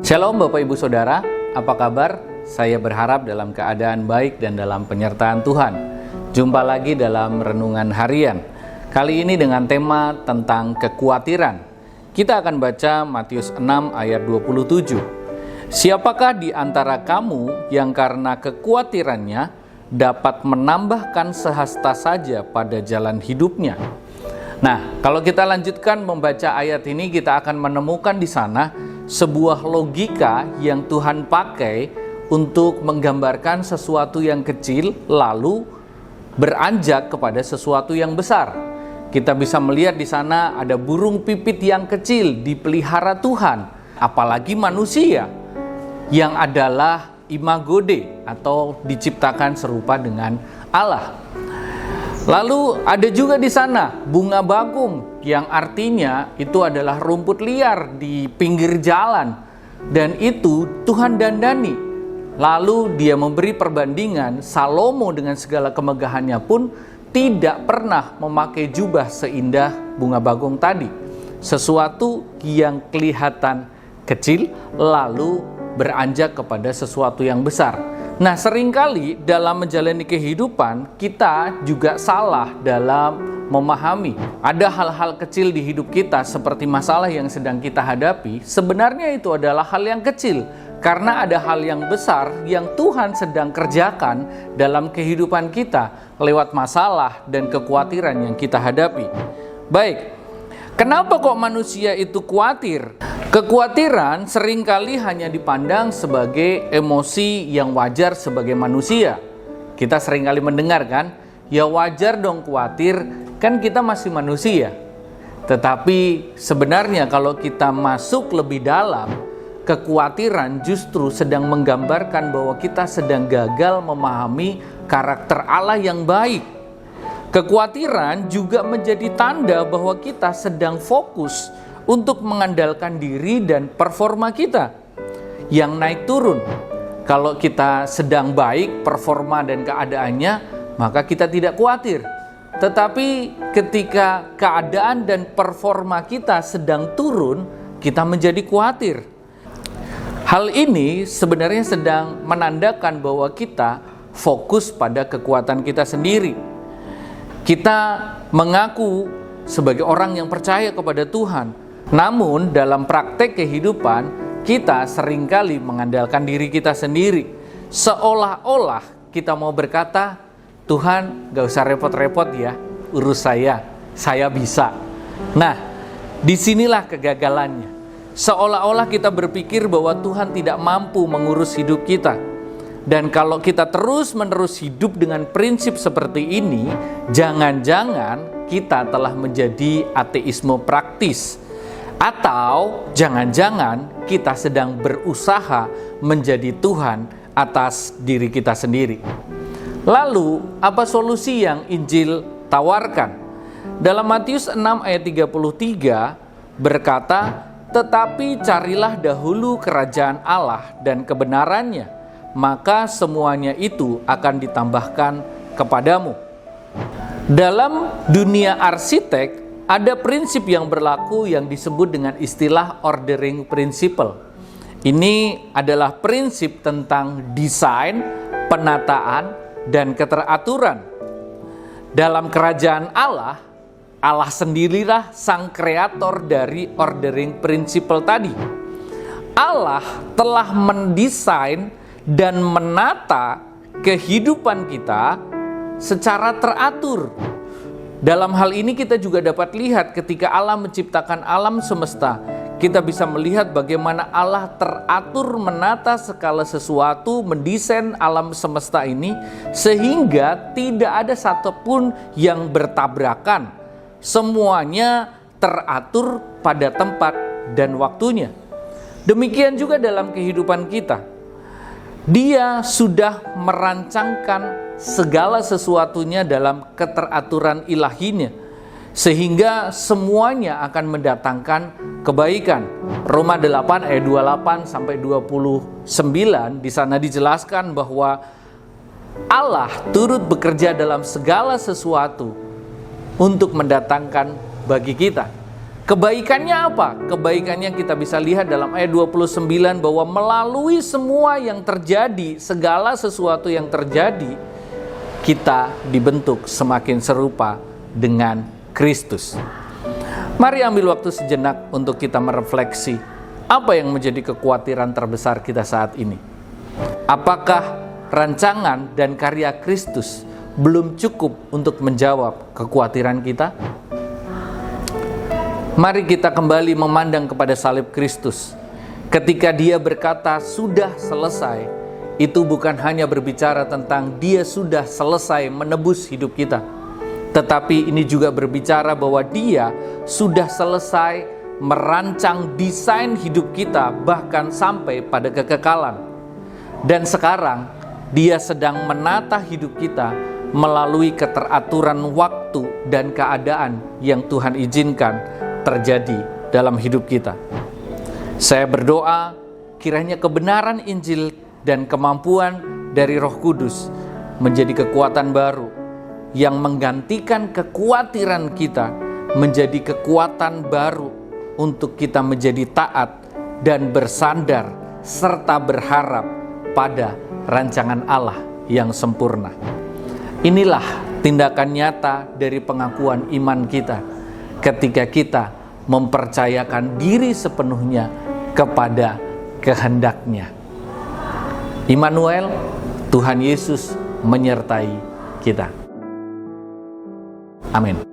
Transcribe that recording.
Shalom Bapak Ibu Saudara, apa kabar? Saya berharap dalam keadaan baik dan dalam penyertaan Tuhan. Jumpa lagi dalam Renungan Harian. Kali ini dengan tema tentang kekhawatiran. Kita akan baca Matius 6 ayat 27. Siapakah di antara kamu yang karena kekhawatirannya dapat menambahkan sehasta saja pada jalan hidupnya? Nah, kalau kita lanjutkan membaca ayat ini, kita akan menemukan di sana sebuah logika yang Tuhan pakai untuk menggambarkan sesuatu yang kecil lalu beranjak kepada sesuatu yang besar. Kita bisa melihat di sana ada burung pipit yang kecil dipelihara Tuhan, apalagi manusia yang adalah imago Dei atau diciptakan serupa dengan Allah. Lalu ada juga di sana bunga bagong yang artinya itu adalah rumput liar di pinggir jalan, dan itu Tuhan dandani. Lalu dia memberi perbandingan Salomo dengan segala kemegahannya pun tidak pernah memakai jubah seindah bunga bagong tadi. Sesuatu yang kelihatan kecil lalu beranjak kepada sesuatu yang besar. Nah, seringkali dalam menjalani kehidupan kita juga salah dalam memahami. Ada hal-hal kecil di hidup kita seperti masalah yang sedang kita hadapi. Sebenarnya itu adalah hal yang kecil karena ada hal yang besar yang Tuhan sedang kerjakan dalam kehidupan kita lewat masalah dan kekhawatiran yang kita hadapi. Baik, kenapa kok manusia itu khawatir? Kekhawatiran seringkali hanya dipandang sebagai emosi yang wajar sebagai manusia. Kita seringkali mendengar kan, ya wajar dong khawatir, kan kita masih manusia. Tetapi sebenarnya kalau kita masuk lebih dalam, kekhawatiran justru sedang menggambarkan bahwa kita sedang gagal memahami karakter Allah yang baik. Kekhawatiran juga menjadi tanda bahwa kita sedang fokus untuk mengandalkan diri dan performa kita yang naik turun. Kalau kita sedang baik performa dan keadaannya, maka kita tidak khawatir. Tetapi ketika keadaan dan performa kita sedang turun, kita menjadi khawatir. Hal ini sebenarnya sedang menandakan bahwa kita fokus pada kekuatan kita sendiri. Kita mengaku sebagai orang yang percaya kepada Tuhan. Namun dalam praktek kehidupan kita seringkali mengandalkan diri kita sendiri. Seolah-olah kita mau berkata, Tuhan gak usah repot-repot ya, urus saya bisa. Nah, disinilah kegagalannya. Seolah-olah kita berpikir bahwa Tuhan tidak mampu mengurus hidup kita. Dan kalau kita terus-menerus hidup dengan prinsip seperti ini, jangan-jangan kita telah menjadi ateisme praktis. Atau jangan-jangan kita sedang berusaha menjadi Tuhan atas diri kita sendiri. Lalu, apa solusi yang Injil tawarkan? Dalam Matius 6 ayat 33 berkata, "Tetapi carilah dahulu kerajaan Allah dan kebenarannya, maka semuanya itu akan ditambahkan kepadamu." Dalam dunia arsitek, ada prinsip yang berlaku yang disebut dengan istilah ordering principle. Ini adalah prinsip tentang desain, penataan, dan keteraturan. Dalam kerajaan Allah, Allah sendirilah sang kreator dari ordering principle tadi. Allah telah mendesain dan menata kehidupan kita secara teratur. Dalam hal ini kita juga dapat lihat ketika Allah menciptakan alam semesta, kita bisa melihat bagaimana Allah teratur menata segala sesuatu, mendesain alam semesta ini sehingga tidak ada satupun yang bertabrakan. Semuanya teratur pada tempat dan waktunya. Demikian juga dalam kehidupan kita. Dia sudah merancangkan segala sesuatunya dalam keteraturan ilahinya, sehingga semuanya akan mendatangkan kebaikan. Roma 8 ayat 28 sampai 29 di sana dijelaskan bahwa Allah turut bekerja dalam segala sesuatu untuk mendatangkan bagi kita. Kebaikannya apa? Kebaikannya kita bisa lihat dalam ayat 29 bahwa melalui semua yang terjadi, segala sesuatu yang terjadi, kita dibentuk semakin serupa dengan Kristus. Mari ambil waktu sejenak untuk kita merefleksi apa yang menjadi kekhawatiran terbesar kita saat ini. Apakah rancangan dan karya Kristus belum cukup untuk menjawab kekhawatiran kita? Mari kita kembali memandang kepada salib Kristus. Ketika Dia berkata, "Sudah selesai," itu bukan hanya berbicara tentang Dia sudah selesai menebus hidup kita, tetapi ini juga berbicara bahwa Dia sudah selesai merancang desain hidup kita, bahkan sampai pada kekekalan. Dan sekarang Dia sedang menata hidup kita melalui keteraturan waktu dan keadaan yang Tuhan izinkan terjadi dalam hidup kita. Saya berdoa kiranya kebenaran Injil dan kemampuan dari Roh Kudus menjadi kekuatan baru yang menggantikan kekhawatiran kita menjadi kekuatan baru untuk kita menjadi taat dan bersandar serta berharap pada rancangan Allah yang sempurna. Inilah tindakan nyata dari pengakuan iman kita ketika kita mempercayakan diri sepenuhnya kepada kehendak-Nya. Immanuel, Tuhan Yesus menyertai kita. Amin.